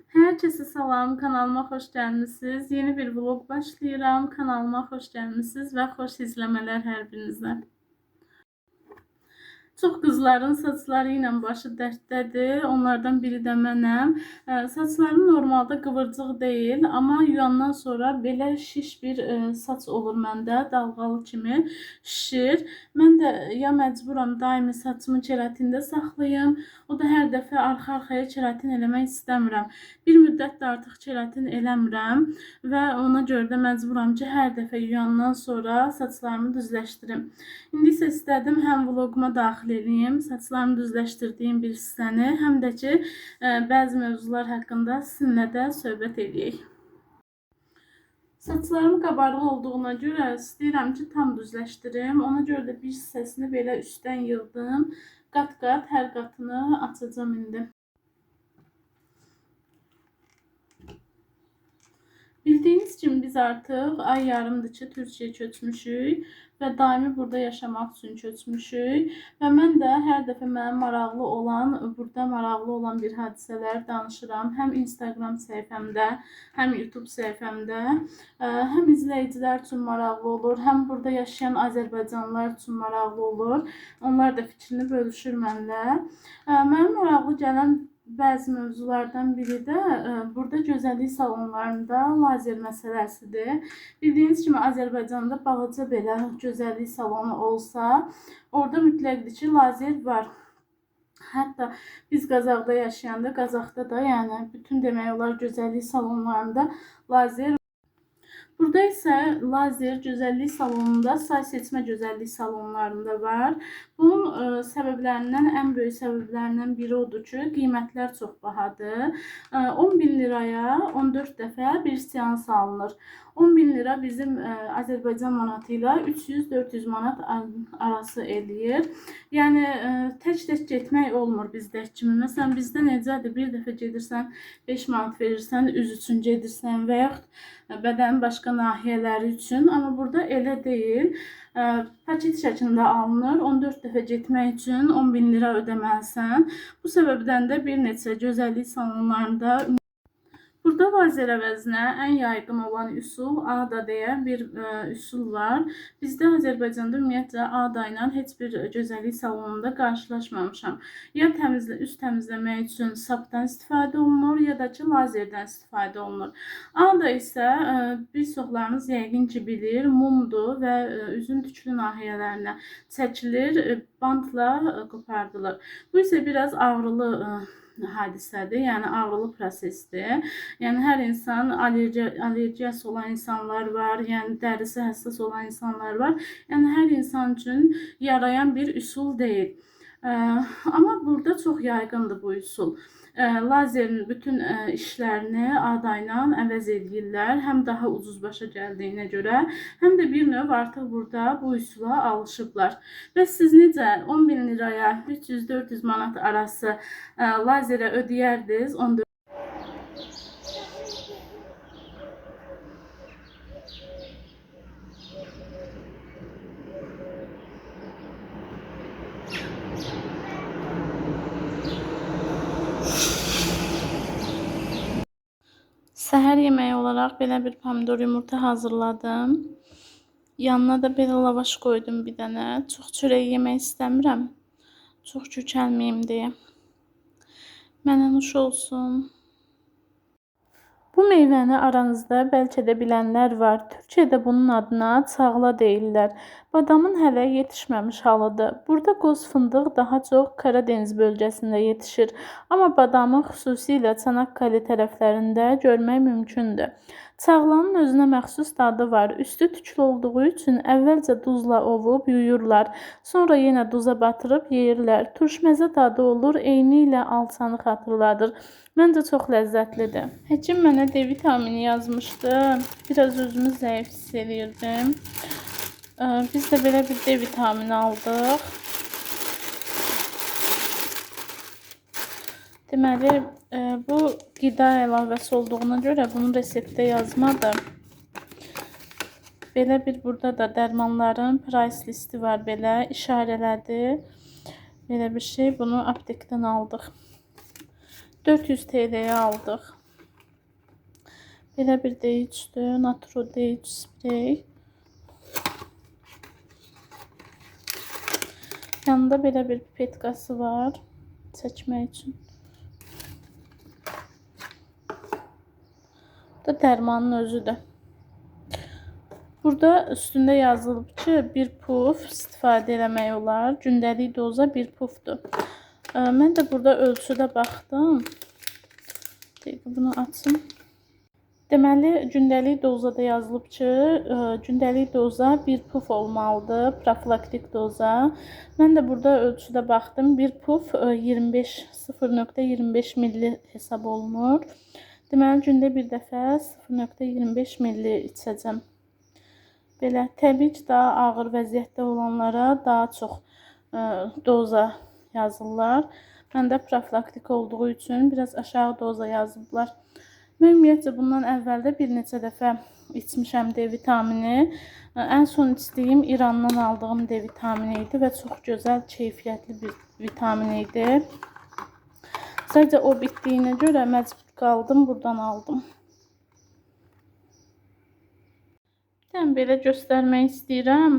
Herkese salam, kanalıma xoş gəlmisiniz. Yeni bir vlog başlayıram. Kanalıma xoş gəlmisiniz və xoş izləmələr hər birinizə. Çox qızların saçları ilə başı dərddədir. Onlardan biri də mənəm. Saçlarım normalda qıvırcıq deyil, amma yuyandan sonra belə şiş bir saç olur məndə, dalğalı kimi şişir. Mən də ya məcburam daimi saçımı keratində saxlayım, o da hər dəfə arxa-arxaya keratin eləmək istəmirəm. Bir müddətdir artıq keratin eləmirəm və ona görə də məcburam ki, hər dəfə yuyandan sonra saçlarımı düzləşdirim. İndi isə istədim həm vloguma daxil eləyim, saçlarımı düzləşdirdiyim bir hissəni, həm də ki, bəzi mövzular haqqında sizinlə də söhbət edək. Saçlarım qabarıq olduğuna görə istəyirəm ki, tam düzləşdirim. Ona görə də bir hissəsini belə üstdən yığdım. Qat-qat hər qatını açacağım indi. Bildiyiniz kimi biz artıq ay yarımdır ki, Türkiyəyə köçmüşük və daimi burada yaşamaq üçün köçmüşük. Və mən də hər dəfə mənə burada maraqlı olan bir hadisələr danışıram. Həm Instagram səhifəmdə, həm YouTube səhifəmdə, həm izləyicilər üçün maraqlı olur, həm burada yaşayan Azərbaycanlılar üçün maraqlı olur. Onlar da fikrini bölüşür mənlə. Mənə maraqlı gələn bəzi mövzulardan biri də burada gözəllik salonlarında lazer məsələsidir. Bildiyiniz kimi Azərbaycanda balaca belə gözəllik salonu olsa, orada mütləqdir ki, lazer var. Hətta biz Qazaxda yaşayanda, Qazaxda da, yəni bütün demək olar gözəllik salonlarında lazer. Burada isə lazer gözəllik salonunda, say seçmə gözəllik salonlarında var. Bunun səbəblərindən, ən böyük səbəblərindən biri odur ki, qiymətlər çox bahadır. 10.000 liraya 14 dəfə bir seans alınır. 10.000 lira bizim Azərbaycan manatı ilə 300-400 manat arası eləyir. Yəni tək-tək getmək olmur bizdəki kimi. Məsələn, bizdə necədir? Bir dəfə gedirsən 5 manat verirsən, üz üçün gedirsən və yaxud bədənin başqa nahiyələri üçün. Amma burada elə deyil. Paket şəklində alınır. 14 dəfə getmək üçün 10.000 lira ödəməlisən. Bu səbəbdən də bir neçə gözəllik salonlarında burada lazer əvəzinə ən yaygın olan üsul ADA deyə bir üsul var. Bizdə Azərbaycanda ümumiyyətlə ADA ilə heç bir gözəllik salonunda qarşılaşmamışam. Ya üz təmizləmək üçün sapdan istifadə olunur, ya da ki, lazerdən istifadə olunur. ADA isə bir çoxlarınız yəqin ki, bilir, mumdur və üzün tüklü nahiyələrinə çəkilir, bantla qopardılır. Bu isə biraz ağrılı hadisədir, yəni ağrılı prosesdir. Yəni hər insan allergiyası olan insanlar var, yəni dərisi həssas olan insanlar var. Yəni hər insan üçün yarayan bir üsul deyil. Amma burada çox yaygındır bu üsul. Lazerin bütün işlərini ADA ilə əvəz edirlər. Həm daha ucuz başa gəldiyinə görə, həm də bir növ artıq burada bu üsula alışıblar. Və siz necə 10.000 liraya 300-400 manat arası lazerə ödəyərdiniz? Səhər yeməyi olaraq belə bir pomidor yumurta hazırladım. Yanına da belə lavaş qoydum bir dənə. Çox çörək yemək istəmirəm. Çox kökəlməyim deyə. Mənə nuş olsun. Bu meyvəni aranızda bəlkə də bilənlər var. Türkiyədə bunun adına çağla deyirlər. Badamın hələ yetişməmiş halıdır. Burada qoz fındıq daha çox Karadeniz bölgəsində yetişir. Amma badamı xüsusilə Çanakkale tərəflərində görmək mümkündür. Çağlanın özünə məxsus dadı var. Üstü tüklü olduğu üçün əvvəlcə duzla ovub yuyurlar. Sonra yenə duza batırıb yeyirlər. Turşməzə dadı olur, eyni ilə alçanı xatırladır. Məncə çox ləzzətlidir. Həkim mənə D vitamini yazmışdı. Biraz özümü zəif hiss edirdim. Biz də belə bir D vitamini aldıq. Deməli, bu qida əlavəsi olduğuna görə bunun reseptdə yazmadı. Belə bir burada da dərmanların price listi var, belə işarələdi. Belə bir şey, bunu aptekdən aldıq. 400 TL'ye aldıq. Belə bir D3'dür. Naturo D3 sprey. Yanında belə bir pipetkası var. Çəkmək üçün. Bu da dərmanın özüdür. Burada üstündə yazılıb ki, bir puf istifadə eləmək olar. Gündəlik doza bir pufdur. Mən də burada ölçüdə baxdım. Bunu açım. Deməli, gündəlik dozada yazılıb ki, gündəlik doza bir puf olmalıdır, profilaktik doza. Mən də burada ölçüdə baxdım. Bir puf 0.25 milli hesab olunur. Deməli, gündə bir dəfə 0.25 milli içəcəm. Belə, təbii ki, daha ağır vəziyyətdə olanlara daha çox doza yazırlar. Məndə profilaktik olduğu üçün biraz aşağı doza yazıblar. Mən ümumiyyətcə bundan əvvəldə bir neçə dəfə içmişəm D vitamini. Ən son içdiyim İrandan aldığım D vitamini idi və çox gözəl, keyfiyyətli bir vitamin idi. Sadəcə o bitdiyinə görə məcbur qaldım, buradan aldım. Belə göstərmək istəyirəm.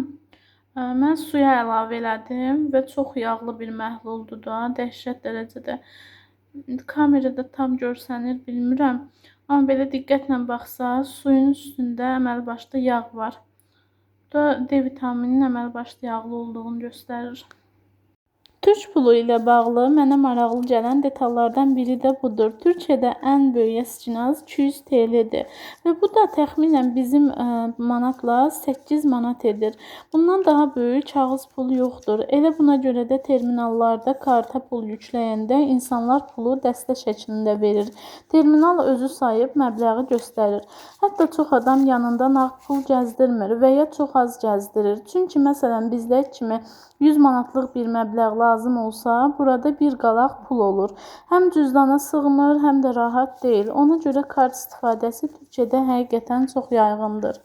Mən suya əlavə elədim və çox yağlı bir məhluldur da, dəhşət dərəcədə. Kamerada tam görsənir, bilmirəm. Amma belə diqqətlə baxsaq, suyun üstündə əməli başda yağ var. Bu da D vitamininin əməli başda yağlı olduğunu göstərir. Türk pulu ilə bağlı mənə maraqlı gələn detallardan biri də budur. Türkiyədə ən böyük əskinaz 200 TL-dir və bu da təxminən bizim manatla 8 manat edir. Bundan daha böyük kağız pulu yoxdur. Elə buna görə də terminallarda karta pul yükləyəndə insanlar pulu dəstə şəklində verir. Terminal özü sayıb məbləği göstərir. Hətta çox adam yanında nağd pul gəzdirmir və ya çox az gəzdirir. Çünki məsələn bizdə kimi 100 manatlıq bir məbləğ lazım olsa, burada bir qalaq pul olur. Həm cüzdana sığmır, həm də rahat deyil. Ona görə kart istifadəsi Türkiyədə həqiqətən çox yayğındır.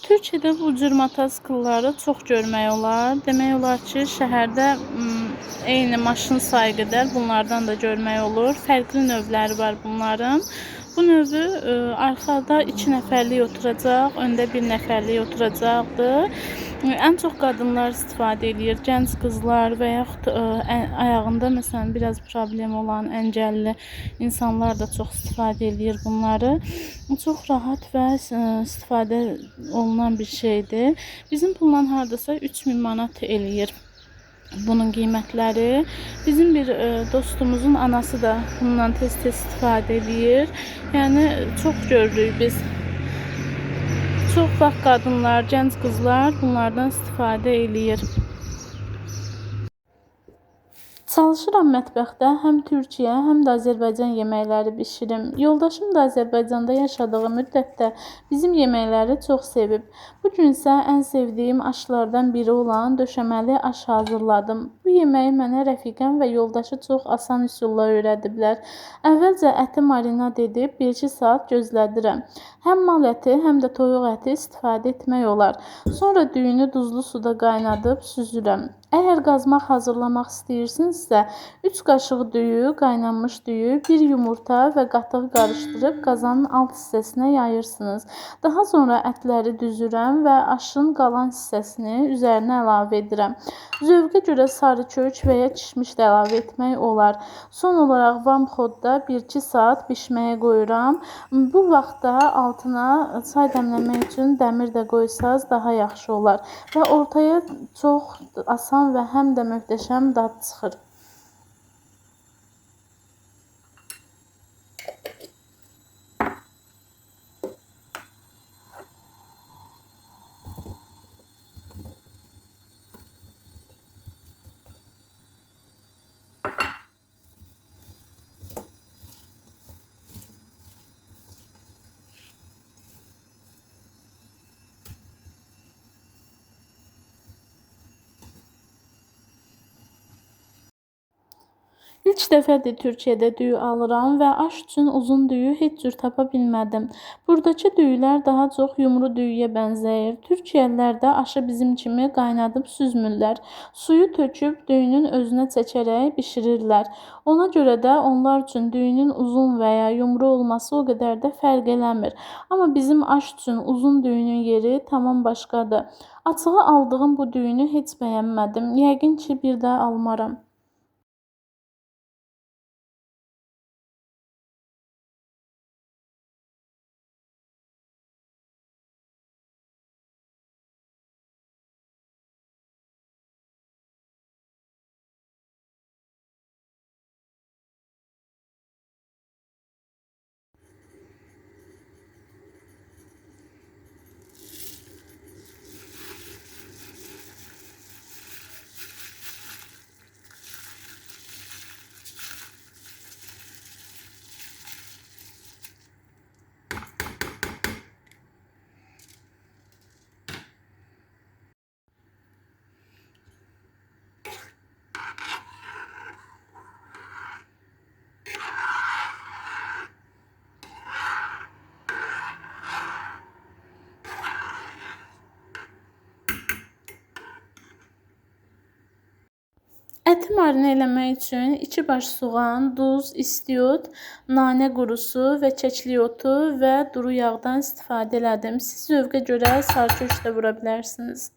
Türkiyədə bu cür motosikletləri çox görmək olar. Demək olar ki, şəhərdə eyni maşın sayı qədər bunlardan da görmək olur. Fərqli növləri var bunların. Bu növü arxada 2 nəfərlik oturacaq, öndə 1 nəfərlik oturacaqdır. Ən çox qadınlar istifadə edir, gənc qızlar və yaxud ayağında məsələn biraz problem olan əngəlli insanlar da çox istifadə edir bunları. Çox rahat və istifadə olunan bir şeydir. Bizim pulla hardasa 3000 manat eləyir bunun qiymətləri. Bizim bir dostumuzun anası da bundan tez-tez istifadə edir. Yəni çox görürük biz. Çox vaxt qadınlar, gənc qızlar bunlardan istifadə eləyir. Çalışıram mətbəxdə həm Türkiyə, həm də Azərbaycan yeməkləri bişirim. Yoldaşım da Azərbaycanda yaşadığı müddətdə bizim yeməkləri çox sevib. Bu gün isə ən sevdiyim aşlardan biri olan döşəməli aş hazırladım. Bu yeməyi mənə rəfiqəm və yoldaşı çox asan üsulla öyrədiblər. Əvvəlcə əti marinad edib 1-2 saat gözlədirəm. Həm mal əti, həm də toyuq əti istifadə etmək olar. Sonra düyünü duzlu suda qaynadıb süzürəm. Əgər qazmaq hazırlamaq istəyirsinizsə, 3 qaşıq düyü, qaynanmış düyü, 1 yumurta və qatıq qarışdırıb qazanın alt hissəsinə yayırsınız. Daha sonra ətləri düzürəm və aşın qalan hissəsini üzərinə əlavə edirəm. Zövqə görə sarı kök və ya kişmiş də əlavə etmək olar. Son olaraq vamxodda 1-2 saat bişməyə qoyuram. Bu vaxtda altına çay dəmləmək üçün dəmir də qoysaz daha yaxşı olar. Və ortaya çox asan və həm də möhtəşəm dad çıxır. İlk dəfədir Türkiyədə düyü alıram və aş üçün uzun düyü heç cür tapa bilmədim. Buradakı düyülər daha çox yumru düyüyə bənzəyir. Türkiyəlilər də aşı bizim kimi qaynadıb süzmürlər. Suyu töküb düyünün özünə çəkərək bişirirlər. Ona görə də onlar üçün düyünün uzun və ya yumru olması o qədər də fərq eləmir. Amma bizim aş üçün uzun düyünün yeri tamam başqadır. Açığı aldığım bu düyünü heç bəyənmədim. Yəqin ki, bir də almaram. Əti marinə eləmək üçün 2 baş soğan, duz, istiot, nanə qurusu və kəklik otu və duru yağdan istifadə elədim. Siz zövqə görə sarı da vura bilərsiniz.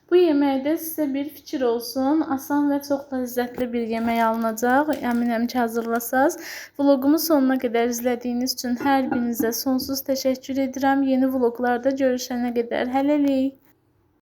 Bu yeməkdə sizə bir fikir olsun. Asan və çox ləzzətli bir yemək alınacaq. Əminəm ki, hazırlasaz. Vloqumu sonuna qədər izlədiyiniz üçün hər birinizə sonsuz təşəkkür edirəm. Yeni vloqlarda görüşənə qədər hələlik.